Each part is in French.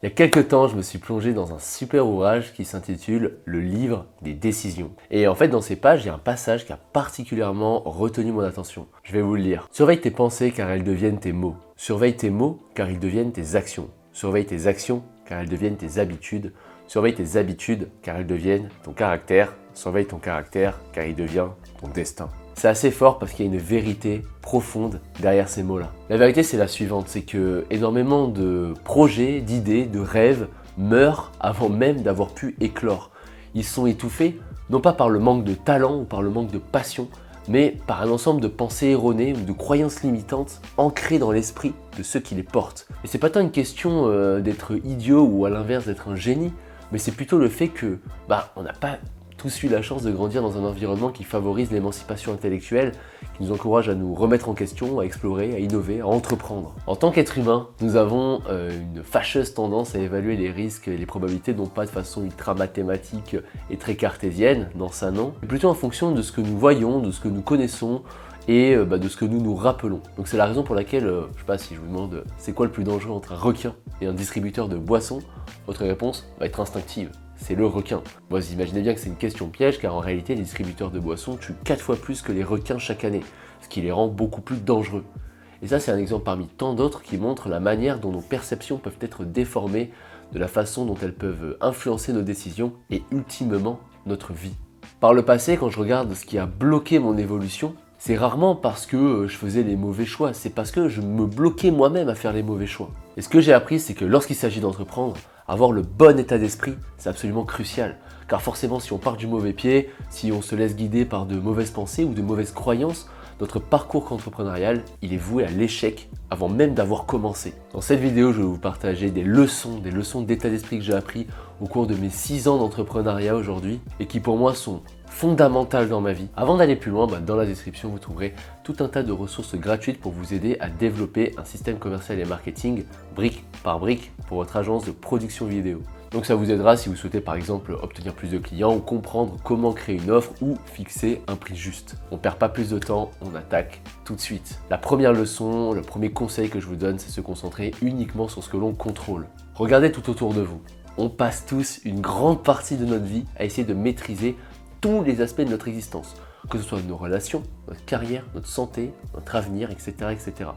Il y a quelques temps, je me suis plongé dans un super ouvrage qui s'intitule Le livre des décisions. Et en fait, dans ces pages, il y a un passage qui a particulièrement retenu mon attention. Je vais vous le lire. Surveille tes pensées car elles deviennent tes mots. Surveille tes mots car ils deviennent tes actions. Surveille tes actions car elles deviennent tes habitudes. Surveille tes habitudes car elles deviennent ton caractère. Surveille ton caractère car il devient ton destin. C'est assez fort parce qu'il y a une vérité profonde derrière ces mots-là. La vérité, c'est la suivante, c'est que énormément de projets, d'idées, de rêves meurent avant même d'avoir pu éclore. Ils sont étouffés, non pas par le manque de talent ou par le manque de passion, mais par un ensemble de pensées erronées ou de croyances limitantes ancrées dans l'esprit de ceux qui les portent. Et c'est pas tant une question d'être idiot ou à l'inverse d'être un génie, mais c'est plutôt le fait que on n'a pas tous eu la chance de grandir dans un environnement qui favorise l'émancipation intellectuelle, qui nous encourage à nous remettre en question, à explorer, à innover, à entreprendre. En tant qu'être humain, nous avons une fâcheuse tendance à évaluer les risques et les probabilités, non pas de façon ultra mathématique et très cartésienne, dans ça non, mais plutôt en fonction de ce que nous voyons, de ce que nous connaissons, et de ce que nous nous rappelons. Donc c'est la raison pour laquelle, je sais pas si je vous demande c'est quoi le plus dangereux entre un requin et un distributeur de boissons, votre réponse va être instinctive. C'est le requin. Bon, vous imaginez bien que c'est une question piège car en réalité les distributeurs de boissons tuent 4 fois plus que les requins chaque année, ce qui les rend beaucoup plus dangereux. Et ça c'est un exemple parmi tant d'autres qui montre la manière dont nos perceptions peuvent être déformées, de la façon dont elles peuvent influencer nos décisions et ultimement notre vie. Par le passé, quand je regarde ce qui a bloqué mon évolution, c'est rarement parce que je faisais les mauvais choix, c'est parce que je me bloquais moi-même à faire les mauvais choix. Et ce que j'ai appris, c'est que lorsqu'il s'agit d'entreprendre, avoir le bon état d'esprit, c'est absolument crucial. Car forcément, si on part du mauvais pied, si on se laisse guider par de mauvaises pensées ou de mauvaises croyances, notre parcours entrepreneurial, il est voué à l'échec avant même d'avoir commencé. Dans cette vidéo, je vais vous partager des leçons d'état d'esprit que j'ai appris au cours de mes 6 ans d'entrepreneuriat aujourd'hui et qui pour moi sont fondamentales dans ma vie. Avant d'aller plus loin, dans la description, vous trouverez tout un tas de ressources gratuites pour vous aider à développer un système commercial et marketing brique par brique pour votre agence de production vidéo. Donc ça vous aidera si vous souhaitez par exemple obtenir plus de clients ou comprendre comment créer une offre ou fixer un prix juste. On perd pas plus de temps, on attaque tout de suite. La première leçon, le premier conseil que je vous donne, c'est se concentrer uniquement sur ce que l'on contrôle. Regardez tout autour de vous. On passe tous une grande partie de notre vie à essayer de maîtriser tous les aspects de notre existence, que ce soit nos relations, notre carrière, notre santé, notre avenir, etc. etc.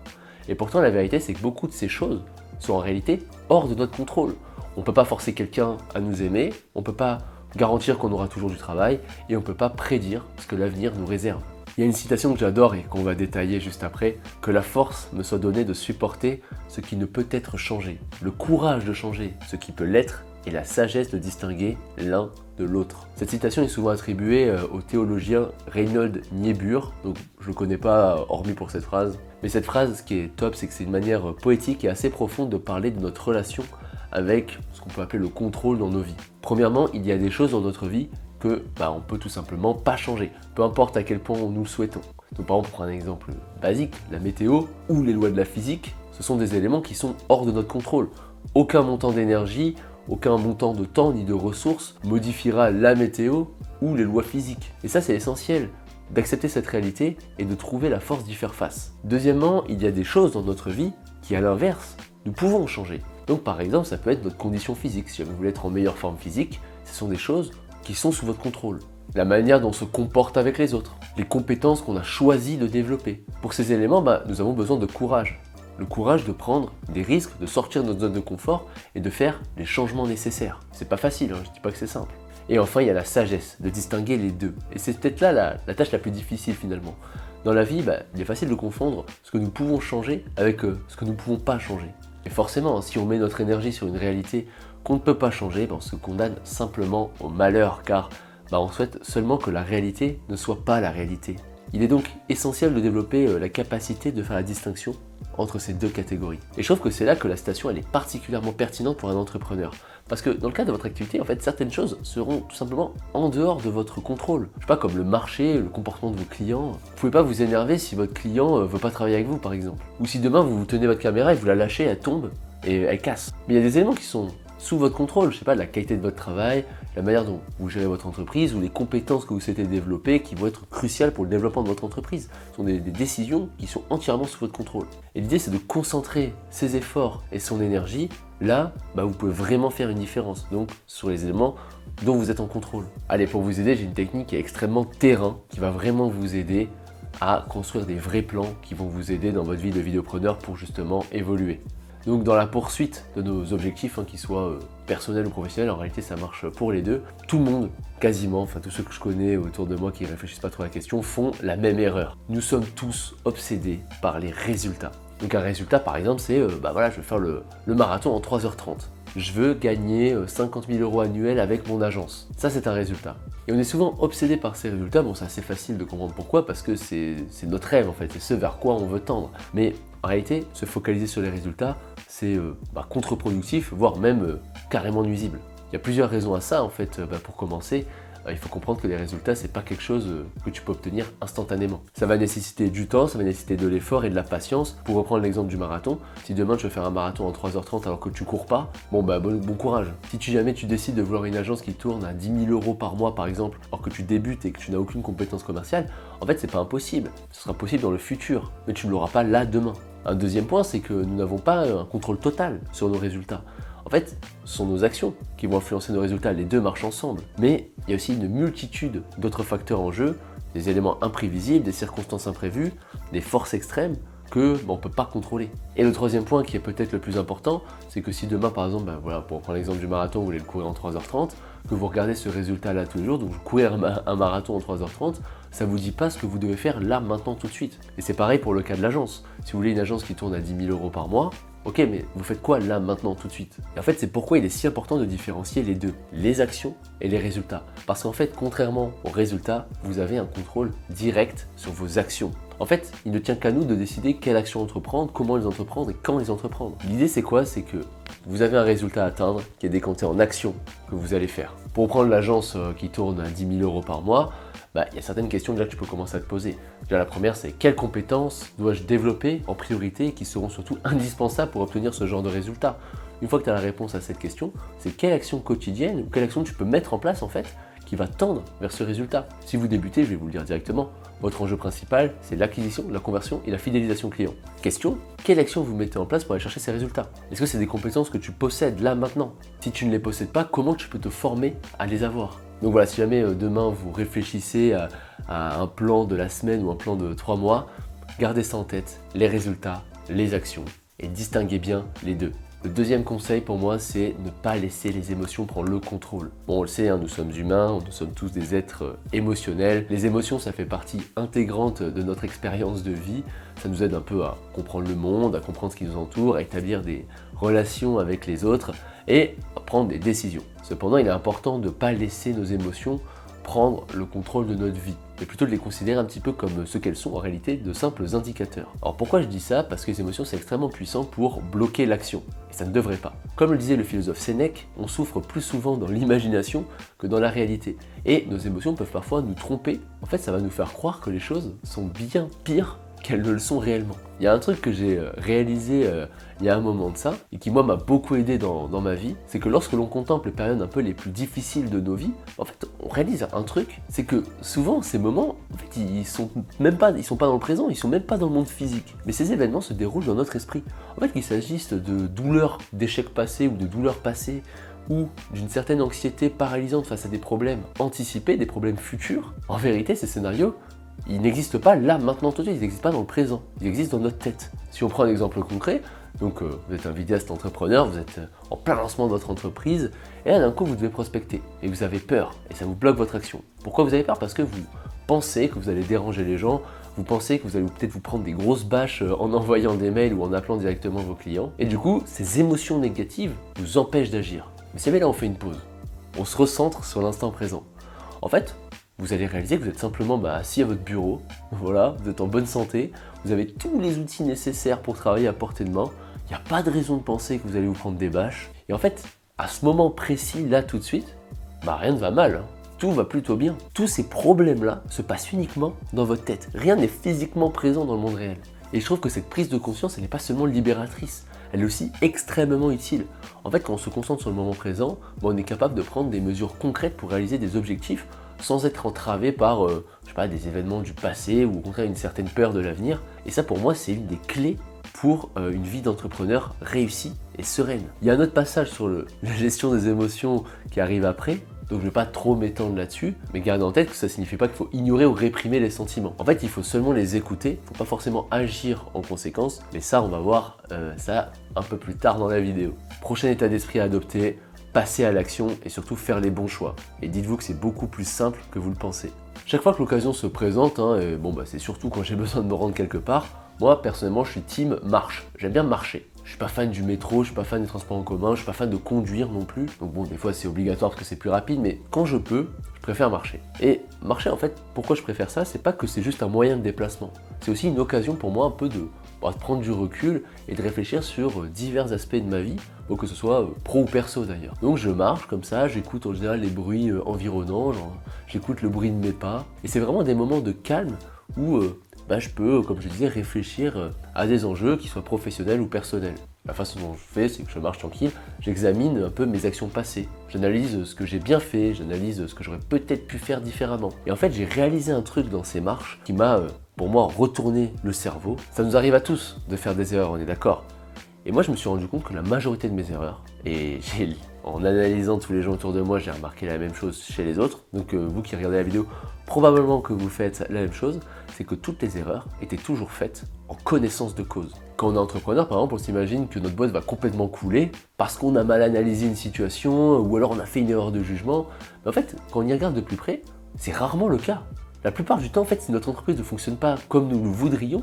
Et pourtant la vérité c'est que beaucoup de ces choses sont en réalité hors de notre contrôle. On ne peut pas forcer quelqu'un à nous aimer, on ne peut pas garantir qu'on aura toujours du travail et on ne peut pas prédire ce que l'avenir nous réserve. Il y a une citation que j'adore et qu'on va détailler juste après, que la force me soit donnée de supporter ce qui ne peut être changé, le courage de changer ce qui peut l'être et la sagesse de distinguer l'un de l'autre. Cette citation est souvent attribuée au théologien Reinhold Niebuhr, donc je ne le connais pas hormis pour cette phrase. Mais cette phrase, ce qui est top, c'est que c'est une manière poétique et assez profonde de parler de notre relation avec ce qu'on peut appeler le contrôle dans nos vies. Premièrement, il y a des choses dans notre vie que on peut tout simplement pas changer, peu importe à quel point nous le souhaitons. Donc par exemple, pour un exemple basique, la météo ou les lois de la physique, ce sont des éléments qui sont hors de notre contrôle. Aucun montant d'énergie, aucun montant de temps ni de ressources modifiera la météo ou les lois physiques. Et ça c'est essentiel, d'accepter cette réalité et de trouver la force d'y faire face. Deuxièmement, il y a des choses dans notre vie qui à l'inverse, nous pouvons changer. Donc par exemple, ça peut être notre condition physique. Si vous voulez être en meilleure forme physique, ce sont des choses qui sont sous votre contrôle. La manière dont on se comporte avec les autres, les compétences qu'on a choisi de développer. Pour ces éléments, nous avons besoin de courage. Le courage de prendre des risques, de sortir de notre zone de confort et de faire les changements nécessaires. C'est pas facile, je dis pas que c'est simple. Et enfin, il y a la sagesse, de distinguer les deux. Et c'est peut-être là la tâche la plus difficile finalement. Dans la vie, il est facile de confondre ce que nous pouvons changer avec ce que nous ne pouvons pas changer. Et forcément, si on met notre énergie sur une réalité qu'on ne peut pas changer, on se condamne simplement au malheur, car on souhaite seulement que la réalité ne soit pas la réalité. Il est donc essentiel de développer la capacité de faire la distinction entre ces deux catégories. Et je trouve que c'est là que la citation elle est particulièrement pertinente pour un entrepreneur. Parce que dans le cadre de votre activité, en fait, certaines choses seront tout simplement en dehors de votre contrôle. Je sais pas, comme le marché, le comportement de vos clients. Vous pouvez pas vous énerver si votre client veut pas travailler avec vous, par exemple. Ou si demain vous tenez votre caméra et vous la lâchez, elle tombe et elle casse. Mais il y a des éléments qui sont sous votre contrôle, je sais pas, la qualité de votre travail, la manière dont vous gérez votre entreprise ou les compétences que vous souhaitez développer qui vont être cruciales pour le développement de votre entreprise. Ce sont des décisions qui sont entièrement sous votre contrôle. Et l'idée, c'est de concentrer ses efforts et son énergie là, vous pouvez vraiment faire une différence, donc sur les éléments dont vous êtes en contrôle. Allez, pour vous aider, j'ai une technique qui est extrêmement terrain, qui va vraiment vous aider à construire des vrais plans qui vont vous aider dans votre vie de vidéopreneur pour justement évoluer. Donc dans la poursuite de nos objectifs, qu'ils soient personnels ou professionnels, en réalité ça marche pour les deux. Tout le monde, quasiment, tous ceux que je connais autour de moi qui ne réfléchissent pas trop à la question, font la même erreur. Nous sommes tous obsédés par les résultats. Donc un résultat par exemple c'est, je vais faire le marathon en 3h30. Je veux gagner 50 000 € annuels avec mon agence. Ça c'est un résultat. Et on est souvent obsédé par ces résultats. Bon, c'est assez facile de comprendre pourquoi, parce que c'est notre rêve en fait, c'est ce vers quoi on veut tendre. Mais en réalité, se focaliser sur les résultats, c'est contre-productif, voire même carrément nuisible. Il y a plusieurs raisons à ça en fait. Pour commencer, il faut comprendre que les résultats, c'est pas quelque chose que tu peux obtenir instantanément. Ça va nécessiter du temps, ça va nécessiter de l'effort et de la patience. Pour reprendre l'exemple du marathon, si demain tu veux faire un marathon en 3h30 alors que tu cours pas, bon courage. Si jamais tu décides de vouloir une agence qui tourne à 10 000 € par mois par exemple, alors que tu débutes et que tu n'as aucune compétence commerciale, en fait c'est pas impossible. Ce sera possible dans le futur, mais tu ne l'auras pas là demain. Un deuxième point, c'est que nous n'avons pas un contrôle total sur nos résultats. En fait, ce sont nos actions qui vont influencer nos résultats, les deux marchent ensemble. Mais il y a aussi une multitude d'autres facteurs en jeu, des éléments imprévisibles, des circonstances imprévues, des forces extrêmes que on ne peut pas contrôler. Et le troisième point qui est peut-être le plus important, c'est que si demain par exemple, pour prendre l'exemple du marathon, vous voulez le courir en 3h30, que vous regardez ce résultat-là tous les jours, donc courir un marathon en 3h30, ça ne vous dit pas ce que vous devez faire là, maintenant, tout de suite. Et c'est pareil pour le cas de l'agence. Si vous voulez une agence qui tourne à 10 000 € par mois, ok, mais vous faites quoi là, maintenant, tout de suite? Et en fait, c'est pourquoi il est si important de différencier les deux, les actions et les résultats. Parce qu'en fait, contrairement aux résultats, vous avez un contrôle direct sur vos actions. En fait, il ne tient qu'à nous de décider quelles actions entreprendre, comment les entreprendre et quand les entreprendre. L'idée, c'est quoi? C'est que vous avez un résultat à atteindre qui est décompté en actions que vous allez faire. Pour prendre l'agence qui tourne à 10 000 € par mois, il y a certaines questions déjà que tu peux commencer à te poser. Déjà, la première, c'est quelles compétences dois-je développer en priorité et qui seront surtout indispensables pour obtenir ce genre de résultat? Une fois que tu as la réponse à cette question, c'est quelle action quotidienne ou quelle action tu peux mettre en place en fait qui va tendre vers ce résultat. Si vous débutez, je vais vous le dire directement, votre enjeu principal, c'est l'acquisition, la conversion et la fidélisation client. Question, quelle action vous mettez en place pour aller chercher ces résultats? Est-ce que c'est des compétences que tu possèdes là maintenant? Si tu ne les possèdes pas, comment tu peux te former à les avoir? Donc voilà, si jamais demain vous réfléchissez à un plan de la semaine ou un plan de 3 mois, gardez ça en tête, les résultats, les actions, et distinguez bien les deux. Le deuxième conseil pour moi, c'est ne pas laisser les émotions prendre le contrôle. Bon, on le sait, nous sommes humains, nous sommes tous des êtres émotionnels. Les émotions, ça fait partie intégrante de notre expérience de vie. Ça nous aide un peu à comprendre le monde, à comprendre ce qui nous entoure, à établir des relations avec les autres et à prendre des décisions. Cependant, il est important de ne pas laisser nos émotions prendre le contrôle de notre vie, mais plutôt de les considérer un petit peu comme ce qu'elles sont en réalité, de simples indicateurs. Alors pourquoi je dis ça? Parce que les émotions c'est extrêmement puissant pour bloquer l'action, et ça ne devrait pas. Comme le disait le philosophe Sénèque, on souffre plus souvent dans l'imagination que dans la réalité, et nos émotions peuvent parfois nous tromper. En fait, ça va nous faire croire que les choses sont bien pires qu'elles ne le sont réellement. Il y a un truc que j'ai réalisé il y a un moment de ça, et qui moi m'a beaucoup aidé dans ma vie, c'est que lorsque l'on contemple les périodes un peu les plus difficiles de nos vies, en fait on réalise un truc, c'est que souvent ces moments, en fait ils sont pas dans le présent, ils sont même pas dans le monde physique. Mais ces événements se déroulent dans notre esprit. En fait qu'il s'agisse de douleurs d'échecs passés ou de douleurs passées, ou d'une certaine anxiété paralysante face à des problèmes anticipés, des problèmes futurs, en vérité ces scénarios, ils n'existent pas là, maintenant, tout de suite, ils n'existent pas dans le présent, ils existent dans notre tête. Si on prend un exemple concret, donc vous êtes un vidéaste entrepreneur, vous êtes en plein lancement de votre entreprise, et là d'un coup vous devez prospecter, et vous avez peur, et ça vous bloque votre action. Pourquoi vous avez peur? Parce que vous pensez que vous allez déranger les gens, vous pensez que vous allez peut-être vous prendre des grosses bâches en envoyant des mails ou en appelant directement vos clients, et du coup, ces émotions négatives vous empêchent d'agir. Mais si jamais là on fait une pause, on se recentre sur l'instant présent. En fait, vous allez réaliser que vous êtes simplement assis à votre bureau, voilà, vous êtes en bonne santé, vous avez tous les outils nécessaires pour travailler à portée de main, il n'y a pas de raison de penser que vous allez vous prendre des bâches, et en fait, à ce moment précis, là tout de suite, rien ne va mal, tout va plutôt bien. Tous ces problèmes-là se passent uniquement dans votre tête, rien n'est physiquement présent dans le monde réel. Et je trouve que cette prise de conscience, elle n'est pas seulement libératrice, elle est aussi extrêmement utile. En fait, quand on se concentre sur le moment présent, on est capable de prendre des mesures concrètes pour réaliser des objectifs sans être entravé par je sais pas, des événements du passé ou au contraire une certaine peur de l'avenir. Et ça, pour moi, c'est une des clés pour une vie d'entrepreneur réussie et sereine. Il y a un autre passage sur la gestion des émotions qui arrive après, donc je ne vais pas trop m'étendre là-dessus, mais gardez en tête que ça ne signifie pas qu'il faut ignorer ou réprimer les sentiments. En fait, il faut seulement les écouter, il ne faut pas forcément agir en conséquence, mais ça, on va voir ça un peu plus tard dans la vidéo. Prochain état d'esprit à adopter, passer à l'action et surtout faire les bons choix. Et dites-vous que c'est beaucoup plus simple que vous le pensez. Chaque fois que l'occasion se présente, c'est surtout quand j'ai besoin de me rendre quelque part, moi personnellement je suis team marche, j'aime bien marcher. Je suis pas fan du métro, je suis pas fan des transports en commun, je suis pas fan de conduire non plus. Donc bon, des fois c'est obligatoire parce que c'est plus rapide, mais quand je peux, je préfère marcher. Et marcher en fait, pourquoi je préfère ça? C'est pas que c'est juste un moyen de déplacement. C'est aussi une occasion pour moi un peu de prendre du recul et de réfléchir sur divers aspects de ma vie, que ce soit pro ou perso d'ailleurs. Donc je marche comme ça, j'écoute en général les bruits environnants, genre j'écoute le bruit de mes pas. Et c'est vraiment des moments de calme où je peux, comme je disais, réfléchir à des enjeux qui soient professionnels ou personnels. La façon dont je fais, c'est que je marche tranquille, j'examine un peu mes actions passées, j'analyse ce que j'ai bien fait, j'analyse ce que j'aurais peut-être pu faire différemment. Et en fait, j'ai réalisé un truc dans ces marches qui m'a, pour moi, retourné le cerveau. Ça nous arrive à tous de faire des erreurs, on est d'accord. Et moi, je me suis rendu compte que la majorité de mes erreurs, et en analysant tous les gens autour de moi, j'ai remarqué la même chose chez les autres. Donc vous qui regardez la vidéo, probablement que vous faites la même chose, c'est que toutes les erreurs étaient toujours faites en connaissance de cause. Quand on est entrepreneur, par exemple, on s'imagine que notre boîte va complètement couler parce qu'on a mal analysé une situation ou alors on a fait une erreur de jugement. Mais en fait, quand on y regarde de plus près, c'est rarement le cas. La plupart du temps, en fait, si notre entreprise ne fonctionne pas comme nous le voudrions,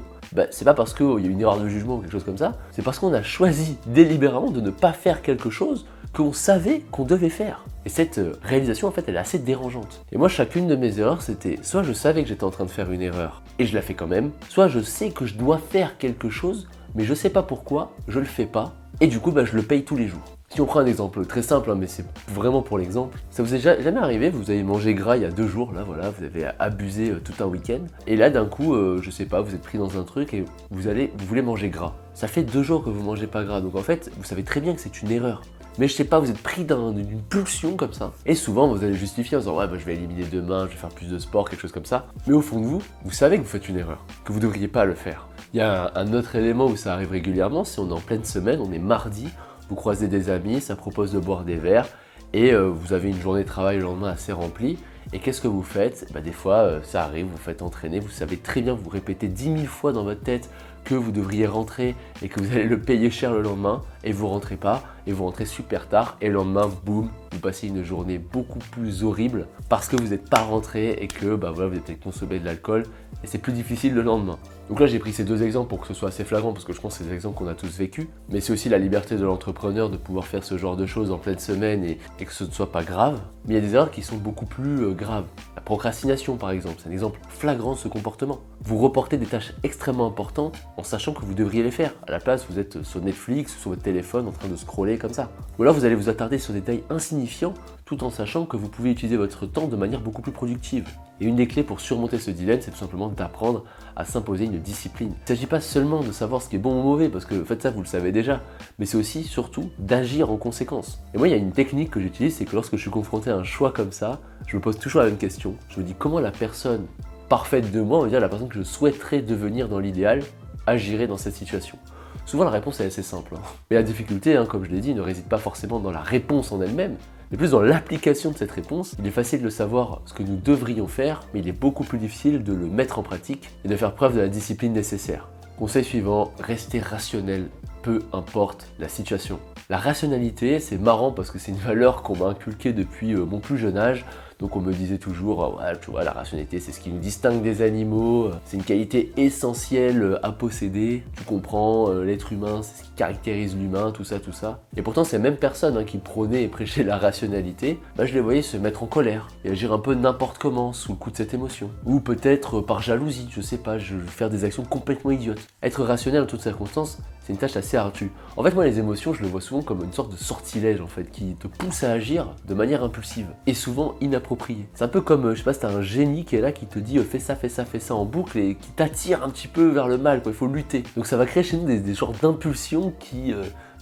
c'est pas parce qu'il y a une erreur de jugement ou quelque chose comme ça, c'est parce qu'on a choisi délibérément de ne pas faire quelque chose qu'on savait qu'on devait faire. Et cette réalisation, en fait, elle est assez dérangeante. Et moi, chacune de mes erreurs, c'était soit je savais que j'étais en train de faire une erreur et je la fais quand même, soit je sais que je dois faire quelque chose, mais je sais pas pourquoi, je le fais pas, et du coup, je le paye tous les jours. Si on prend un exemple très simple, mais c'est vraiment pour l'exemple, ça vous est jamais arrivé, vous avez mangé gras il y a 2 jours, là voilà, vous avez abusé tout un week-end, et là d'un coup, je sais pas, vous êtes pris dans un truc et vous voulez manger gras. Ça fait 2 jours que vous mangez pas gras, donc en fait, vous savez très bien que c'est une erreur. Mais je sais pas, vous êtes pris d'une pulsion comme ça. Et souvent, vous allez justifier en disant je vais éliminer demain, je vais faire plus de sport, quelque chose comme ça. Mais au fond de vous, vous savez que vous faites une erreur, que vous devriez pas le faire. Il y a un autre élément où ça arrive régulièrement, c'est on est en pleine semaine, on est mardi, vous croisez des amis, ça propose de boire des verres, et vous avez une journée de travail le lendemain assez remplie. Et qu'est-ce que vous faites? Des fois, ça arrive, vous faites entraîner, vous savez très bien, vous répétez 10 000 fois dans votre tête que vous devriez rentrer et que vous allez le payer cher le lendemain, et vous rentrez pas, et vous rentrez super tard, et le lendemain, boum, vous passez une journée beaucoup plus horrible parce que vous n'êtes pas rentré et que vous avez peut-être consommé de l'alcool, et c'est plus difficile le lendemain. Donc là, j'ai pris ces 2 exemples pour que ce soit assez flagrant, parce que je pense que c'est des exemples qu'on a tous vécu, mais c'est aussi la liberté de l'entrepreneur de pouvoir faire ce genre de choses en pleine semaine et que ce ne soit pas grave. Mais il y a des erreurs qui sont beaucoup plus graves. La procrastination, par exemple, c'est un exemple flagrant de ce comportement. Vous reportez des tâches extrêmement importantes en sachant que vous devriez les faire. À la place, vous êtes sur Netflix, sur votre téléphone, en train de scroller comme ça. Ou alors, vous allez vous attarder sur des détails insignifiants, tout en sachant que vous pouvez utiliser votre temps de manière beaucoup plus productive. Et une des clés pour surmonter ce dilemme, c'est tout simplement d'apprendre à s'imposer une discipline. Il ne s'agit pas seulement de savoir ce qui est bon ou mauvais, parce que en fait ça vous le savez déjà, mais c'est aussi surtout d'agir en conséquence. Et moi il y a une technique que j'utilise, c'est que lorsque je suis confronté à un choix comme ça, je me pose toujours la même question. Je me dis comment la personne parfaite de moi, on va dire la personne que je souhaiterais devenir dans l'idéal, agirait dans cette situation. Souvent la réponse est assez simple. Mais la difficulté, comme je l'ai dit, ne réside pas forcément dans la réponse en elle-même, mais plus dans l'application de cette réponse. Il est facile de savoir ce que nous devrions faire, mais il est beaucoup plus difficile de le mettre en pratique et de faire preuve de la discipline nécessaire. Conseil suivant, restez rationnel, peu importe la situation. La rationalité, c'est marrant parce que c'est une valeur qu'on m'a inculquée depuis mon plus jeune âge. Donc on me disait toujours, ouais, tu vois, la rationalité c'est ce qui nous distingue des animaux, c'est une qualité essentielle à posséder, tu comprends, l'être humain c'est ce qui caractérise l'humain, tout ça. Et pourtant ces mêmes personnes qui prônaient et prêchaient la rationalité, je les voyais se mettre en colère et agir un peu n'importe comment sous le coup de cette émotion. Ou peut-être par jalousie, je sais pas, faire des actions complètement idiotes. Être rationnel en toutes circonstances, c'est une tâche assez ardue. En fait, moi, les émotions, je le vois souvent comme une sorte de sortilège, en fait, qui te pousse à agir de manière impulsive et souvent inappropriée. C'est un peu comme, je sais pas, si t'as un génie qui est là, qui te dit fais ça, fais ça, fais ça en boucle et qui t'attire un petit peu vers le mal, quoi. Il faut lutter. Donc ça va créer chez nous des genres d'impulsions qui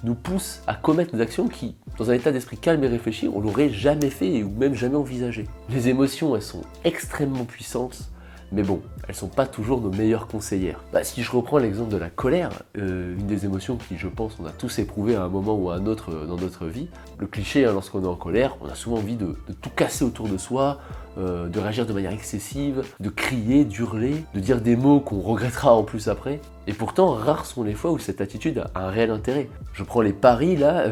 nous poussent à commettre des actions qui, dans un état d'esprit calme et réfléchi, on l'aurait jamais fait ou même jamais envisagé. Les émotions, elles sont extrêmement puissantes. Mais bon, elles sont pas toujours nos meilleures conseillères. Si je reprends l'exemple de la colère, une des émotions qui, je pense, on a tous éprouvé à un moment ou à un autre dans notre vie, le cliché, lorsqu'on est en colère, on a souvent envie de tout casser autour de soi, de réagir de manière excessive, de crier, d'hurler, de dire des mots qu'on regrettera en plus après. Et pourtant, rares sont les fois où cette attitude a un réel intérêt. Je prends les paris là,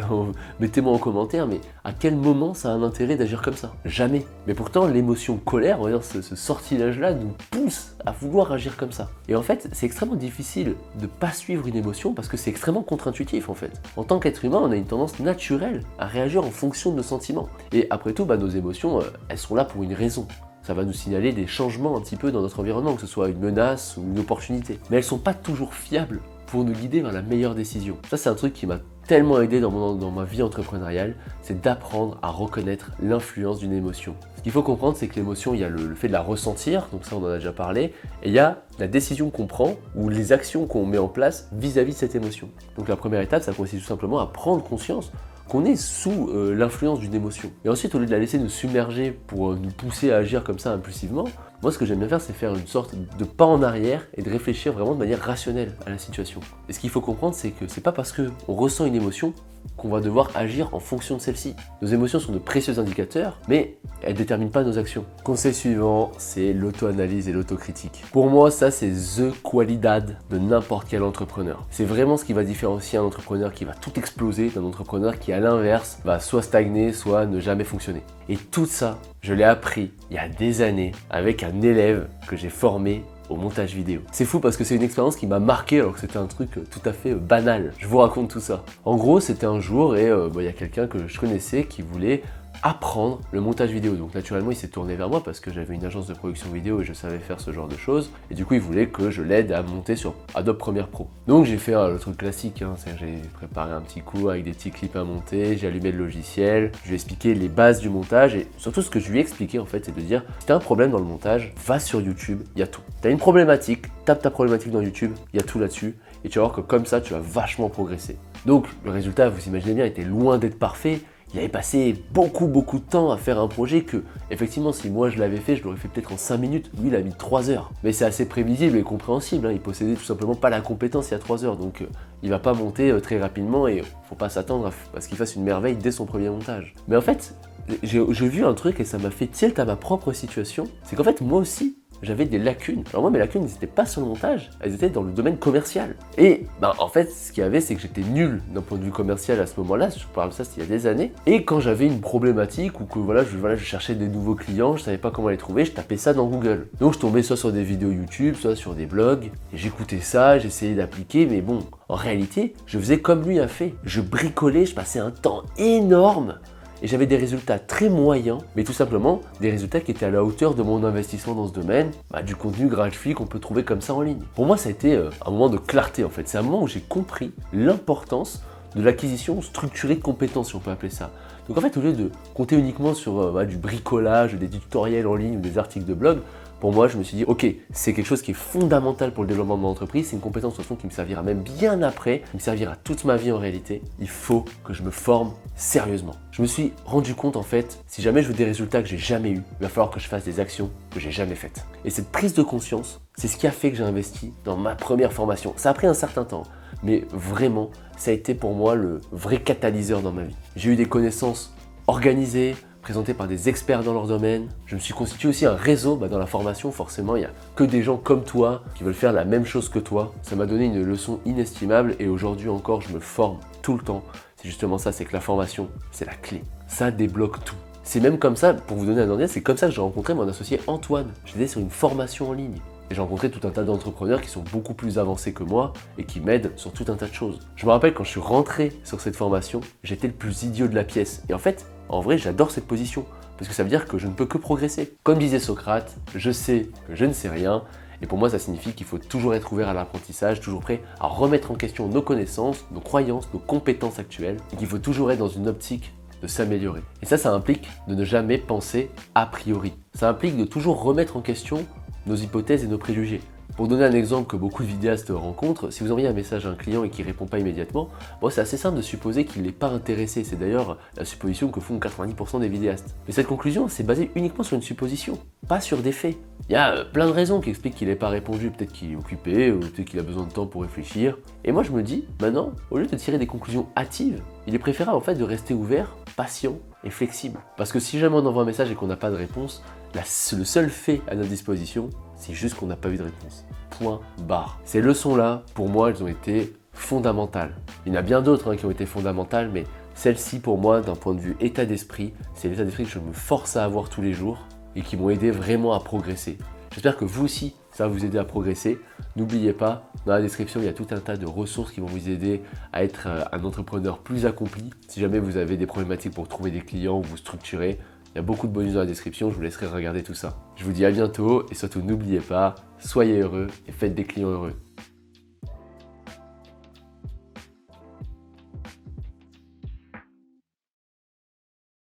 mettez-moi en commentaire, mais à quel moment ça a un intérêt d'agir comme ça? Jamais. Mais pourtant, l'émotion colère, on va dire ce sortilège-là, nous pousse à vouloir agir comme ça. Et en fait, c'est extrêmement difficile de pas suivre une émotion parce que c'est extrêmement contre-intuitif en fait. En tant qu'être humain, on a une tendance naturelle à réagir en fonction de nos sentiments. Et après tout, nos émotions, elles sont là pour une raison. Ça va nous signaler des changements un petit peu dans notre environnement, que ce soit une menace ou une opportunité. Mais elles sont pas toujours fiables pour nous guider vers la meilleure décision. Ça, c'est un truc qui m'a tellement aidé dans ma vie entrepreneuriale, c'est d'apprendre à reconnaître l'influence d'une émotion. Ce qu'il faut comprendre, c'est que l'émotion, il y a le fait de la ressentir, donc ça on en a déjà parlé, et il y a la décision qu'on prend ou les actions qu'on met en place vis-à-vis de cette émotion. Donc la première étape, ça consiste tout simplement à prendre conscience qu'on est sous l'influence d'une émotion. Et ensuite, au lieu de la laisser nous submerger pour nous pousser à agir comme ça impulsivement, moi ce que j'aime bien faire, c'est faire une sorte de pas en arrière et de réfléchir vraiment de manière rationnelle à la situation. Et ce qu'il faut comprendre, c'est que c'est pas parce qu'on ressent une émotion qu'on va devoir agir en fonction de celle-ci. Nos émotions sont de précieux indicateurs, mais elles ne déterminent pas nos actions. Conseil suivant, c'est l'auto-analyse et l'autocritique. Pour moi, ça c'est the qualidad de n'importe quel entrepreneur. C'est vraiment ce qui va différencier un entrepreneur qui va tout exploser d'un entrepreneur qui, à l'inverse, va soit stagner, soit ne jamais fonctionner. Et tout ça, je l'ai appris il y a des années avec un élève que j'ai formé au montage vidéo. C'est fou parce que c'est une expérience qui m'a marqué alors que c'était un truc tout à fait banal. Je vous raconte tout ça. En gros, c'était un jour et il y a quelqu'un que je connaissais qui voulait apprendre le montage vidéo. Donc naturellement, il s'est tourné vers moi parce que j'avais une agence de production vidéo et je savais faire ce genre de choses. Et du coup, il voulait que je l'aide à monter sur Adobe Premiere Pro. Donc j'ai fait le truc classique, j'ai préparé un petit cours avec des petits clips à monter, j'ai allumé le logiciel, je lui ai expliqué les bases du montage et surtout ce que je lui ai expliqué en fait, c'est de dire si t'as un problème dans le montage, va sur YouTube, il y a tout. T'as une problématique, tape ta problématique dans YouTube, il y a tout là-dessus et tu vas voir que comme ça, tu vas vachement progresser. Donc le résultat, vous imaginez bien, était loin d'être parfait. Il avait passé beaucoup de temps à faire un projet que, effectivement, si moi je l'avais fait, je l'aurais fait peut-être en 5 minutes. Lui, il a mis 3 heures. Mais c'est assez prévisible et compréhensible. Il possédait tout simplement pas la compétence il y a 3 heures. Donc, il va pas monter très rapidement et faut pas s'attendre à ce qu'il fasse une merveille dès son premier montage. Mais en fait, j'ai vu un truc et ça m'a fait tilt à ma propre situation. C'est qu'en fait, moi aussi, j'avais des lacunes. Alors moi, mes lacunes, n'étaient pas sur le montage, elles étaient dans le domaine commercial. Et en fait, ce qu'il y avait, c'est que j'étais nul d'un point de vue commercial à ce moment-là, je parle de ça, c'était il y a des années. Et quand j'avais une problématique ou que je cherchais des nouveaux clients, je savais pas comment les trouver, je tapais ça dans Google. Donc je tombais soit sur des vidéos YouTube, soit sur des blogs, et j'écoutais ça, j'essayais d'appliquer, mais bon, en réalité, je faisais comme lui a fait. Je bricolais, je passais un temps énorme. Et j'avais des résultats très moyens, mais tout simplement des résultats qui étaient à la hauteur de mon investissement dans ce domaine, du contenu gratuit qu'on peut trouver comme ça en ligne. Pour moi, ça a été un moment de clarté en fait. C'est un moment où j'ai compris l'importance de l'acquisition structurée de compétences, si on peut appeler ça. Donc en fait, au lieu de compter uniquement sur du bricolage, des tutoriels en ligne ou des articles de blog, pour moi, je me suis dit, ok, c'est quelque chose qui est fondamental pour le développement de mon entreprise, c'est une compétence de toute façon qui me servira même bien après, qui me servira toute ma vie en réalité. Il faut que je me forme sérieusement. Je me suis rendu compte en fait, si jamais je veux des résultats que j'ai jamais eus, il va falloir que je fasse des actions que j'ai jamais faites. Et cette prise de conscience, c'est ce qui a fait que j'ai investi dans ma première formation. Ça a pris un certain temps, mais vraiment, ça a été pour moi le vrai catalyseur dans ma vie. J'ai eu des connaissances organisées, présentés par des experts dans leur domaine. Je me suis constitué aussi un réseau dans la formation, forcément il n'y a que des gens comme toi qui veulent faire la même chose que toi. Ça m'a donné une leçon inestimable et aujourd'hui encore je me forme tout le temps. C'est justement ça, c'est que la formation, c'est la clé. Ça débloque tout. C'est même comme ça, pour vous donner un ordre, c'est comme ça que j'ai rencontré mon associé Antoine. J'étais sur une formation en ligne. Et j'ai rencontré tout un tas d'entrepreneurs qui sont beaucoup plus avancés que moi et qui m'aident sur tout un tas de choses. Je me rappelle quand je suis rentré sur cette formation, j'étais le plus idiot de la pièce. Et en fait, en vrai, j'adore cette position parce que ça veut dire que je ne peux que progresser. Comme disait Socrate, je sais que je ne sais rien Et pour moi, ça signifie qu'il faut toujours être ouvert à l'apprentissage, toujours prêt à remettre en question nos connaissances, nos croyances, nos compétences actuelles, et qu'il faut toujours être dans une optique de s'améliorer. Et ça implique de ne jamais penser a priori. Ça implique de toujours remettre en question nos hypothèses et nos préjugés. Pour donner un exemple que beaucoup de vidéastes rencontrent, si vous envoyez un message à un client et qu'il ne répond pas immédiatement, c'est assez simple de supposer qu'il n'est pas intéressé. C'est d'ailleurs la supposition que font 90% des vidéastes. Mais cette conclusion, c'est basé uniquement sur une supposition, pas sur des faits. Il y a plein de raisons qui expliquent qu'il n'ait pas répondu, peut-être qu'il est occupé, ou peut-être qu'il a besoin de temps pour réfléchir. Et moi je me dis, maintenant, au lieu de tirer des conclusions hâtives, il est préférable en fait de rester ouvert, patient et flexible. Parce que si jamais on envoie un message et qu'on n'a pas de réponse, le seul fait à notre disposition, c'est juste qu'on n'a pas eu de réponse. Point barre. Ces leçons-là, pour moi, elles ont été fondamentales. Il y en a bien d'autres qui ont été fondamentales, mais celle-ci, pour moi, d'un point de vue état d'esprit, c'est l'état d'esprit que je me force à avoir tous les jours et qui m'ont aidé vraiment à progresser. J'espère que vous aussi, ça va vous aider à progresser. N'oubliez pas, dans la description, il y a tout un tas de ressources qui vont vous aider à être un entrepreneur plus accompli. Si jamais vous avez des problématiques pour trouver des clients ou vous structurer, il y a beaucoup de bonus dans la description, je vous laisserai regarder tout ça. Je vous dis à bientôt et surtout n'oubliez pas, soyez heureux et faites des clients heureux.